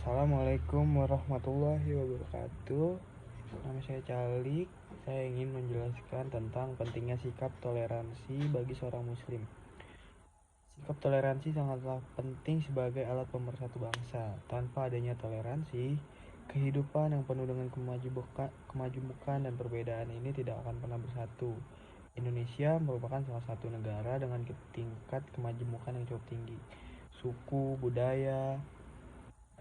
Assalamualaikum warahmatullahi wabarakatuh. Nama saya Calik. Saya ingin menjelaskan tentang pentingnya sikap toleransi bagi seorang muslim. Sikap toleransi sangatlah penting sebagai alat pemersatu bangsa. Tanpa adanya toleransi, kehidupan yang penuh dengan kemajemukan dan perbedaan ini tidak akan pernah bersatu. Indonesia merupakan salah satu negara dengan tingkat kemajemukan yang cukup tinggi. Suku, budaya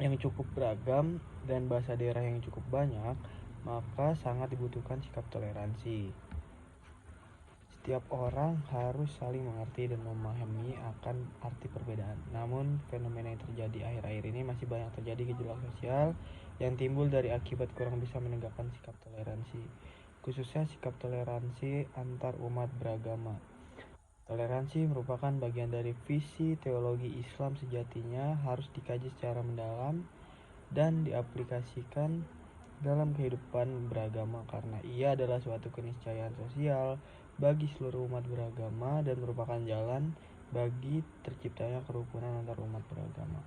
yang cukup beragam, dan bahasa daerah yang cukup banyak, maka sangat dibutuhkan sikap toleransi. Setiap orang harus saling mengerti dan memahami akan arti perbedaan. Namun, fenomena yang terjadi akhir-akhir ini masih banyak terjadi gejolak sosial yang timbul dari akibat kurang bisa menegakkan sikap toleransi, khususnya sikap toleransi antar umat beragama. Toleransi merupakan bagian dari visi teologi Islam sejatinya harus dikaji secara mendalam dan diaplikasikan dalam kehidupan beragama karena ia adalah suatu keniscayaan sosial bagi seluruh umat beragama dan merupakan jalan bagi terciptanya kerukunan antar umat beragama.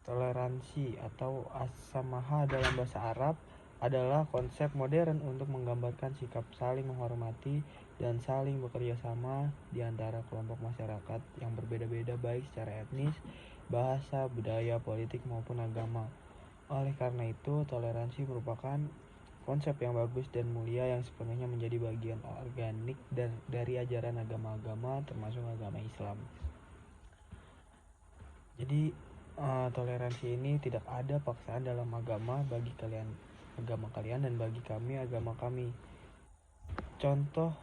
Toleransi atau as-samaha dalam bahasa Arab adalah konsep modern untuk menggambarkan sikap saling menghormati dan saling bekerja sama di antara kelompok masyarakat yang berbeda-beda baik secara etnis, bahasa, budaya, politik maupun agama. Oleh karena itu, toleransi merupakan konsep yang bagus dan mulia yang sepenuhnya menjadi bagian organik dari ajaran agama-agama termasuk agama Islam. Jadi toleransi ini tidak ada paksaan dalam agama bagi kalian agama kalian dan bagi kami agama kami. Contoh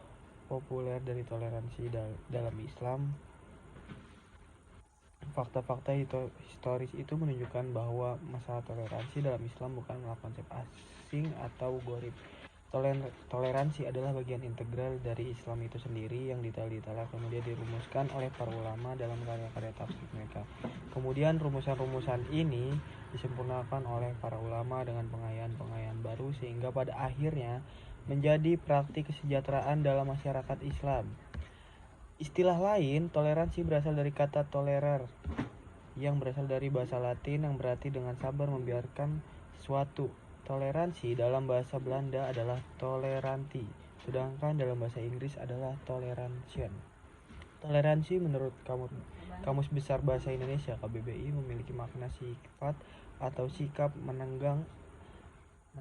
populer dari toleransi dalam Islam, fakta-fakta historis itu menunjukkan bahwa masalah toleransi dalam Islam bukanlah konsep asing atau gharib. Toleransi adalah bagian integral dari Islam itu sendiri yang detail-detailnya kemudian dirumuskan oleh para ulama dalam karya-karya tafsir mereka. Kemudian rumusan-rumusan ini disempurnakan oleh para ulama dengan pengayaan-pengayaan baru sehingga pada akhirnya menjadi praktik kesejahteraan dalam masyarakat Islam. Istilah lain, toleransi berasal dari kata tolerer yang berasal dari bahasa Latin yang berarti dengan sabar membiarkan sesuatu. Toleransi dalam bahasa Belanda adalah tolerantie, sedangkan dalam bahasa Inggris adalah toleration. Toleransi menurut Kamus Besar Bahasa Indonesia (KBBI) memiliki makna sifat atau sikap menenggang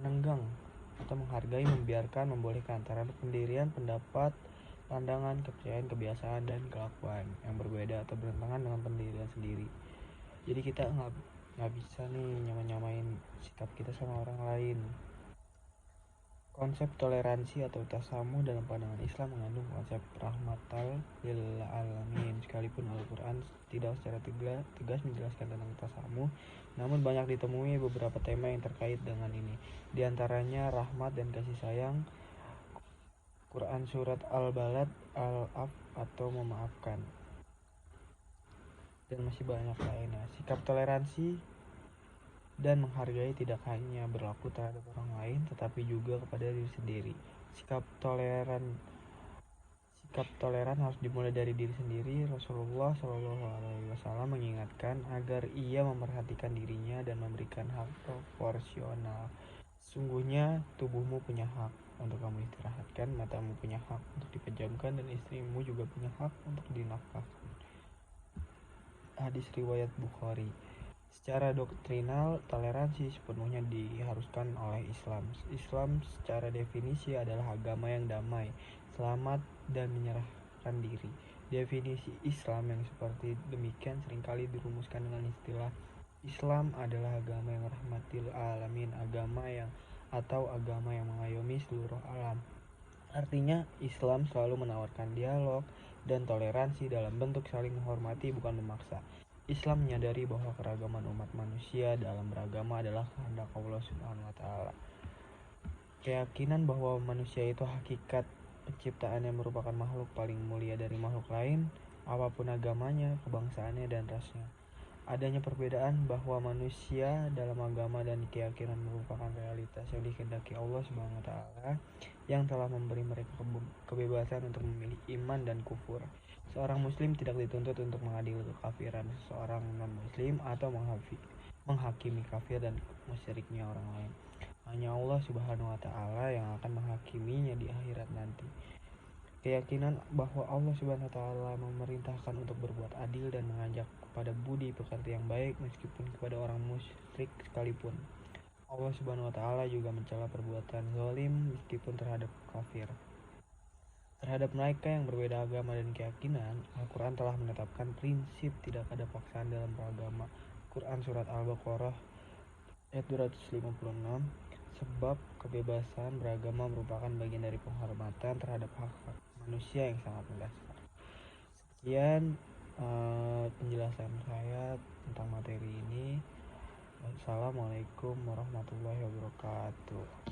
atau menghargai, membiarkan, membolehkan terhadap pendirian, pendapat, pandangan, kepercayaan, kebiasaan, dan kelakuan yang berbeda atau bertentangan dengan pendirian sendiri. Jadi kita nggak bisa nih nyamain sikap kita sama orang lain. Konsep toleransi atau tasamuh dalam pandangan Islam mengandung konsep rahmatal lil alamin. Sekalipun Al-Quran tidak secara tegas menjelaskan tentang tasamuh, namun banyak ditemui beberapa tema yang terkait dengan ini. Di antaranya rahmat dan kasih sayang, Quran surat Al-Balad, Al-Af atau memaafkan, dan masih banyak lainnya. Sikap toleransi dan menghargai tidak hanya berlaku terhadap orang lain tetapi juga kepada diri sendiri. Sikap toleran harus dimulai dari diri sendiri. Rasulullah SAW mengingatkan agar ia memperhatikan dirinya dan memberikan hak proporsional. Sungguhnya tubuhmu punya hak untuk kamu istirahatkan, matamu punya hak untuk dipejamkan, dan istrimu juga punya hak untuk dinafkahkan. Hadis riwayat Bukhari. Secara doktrinal, toleransi sepenuhnya diharuskan oleh Islam. Islam secara definisi adalah agama yang damai, selamat, dan menyerahkan diri. Definisi Islam yang seperti demikian seringkali dirumuskan dengan istilah Islam adalah agama yang rahmatil alamin, agama yang mengayomi seluruh alam. Artinya, Islam selalu menawarkan dialog dan toleransi dalam bentuk saling menghormati, bukan memaksa. Islam menyadari bahwa keragaman umat manusia dalam beragama adalah kehendak Allah Subhanahu wa Ta'ala. Keyakinan bahwa manusia itu hakikat penciptaannya merupakan makhluk paling mulia dari makhluk lain, apapun agamanya, kebangsaannya, dan rasnya. Adanya perbedaan bahwa manusia dalam agama dan keyakinan merupakan realitas yang dikehendaki Allah Subhanahu wa Ta'ala yang telah memberi mereka kebebasan untuk memilih iman dan kufur. Seorang muslim tidak dituntut untuk mengadili kekafiran seseorang non-muslim atau menghakimi kafir dan musyriknya orang lain. Hanya Allah Subhanahu wa taala yang akan menghakiminya di akhirat nanti. Keyakinan bahwa Allah Subhanahu wa taala memerintahkan untuk berbuat adil dan mengajak kepada budi pekerti yang baik meskipun kepada orang musyrik sekalipun. Allah Subhanahu wa taala juga mencela perbuatan zalim meskipun terhadap kafir. Terhadap mereka yang berbeda agama dan keyakinan, Al-Quran telah menetapkan prinsip tidak ada paksaan dalam beragama. Quran Surat Al-Baqarah ayat 256, sebab kebebasan beragama merupakan bagian dari penghormatan terhadap hak-hak manusia yang sangat mendasar. Sekian penjelasan saya tentang materi ini. Wassalamualaikum warahmatullahi wabarakatuh.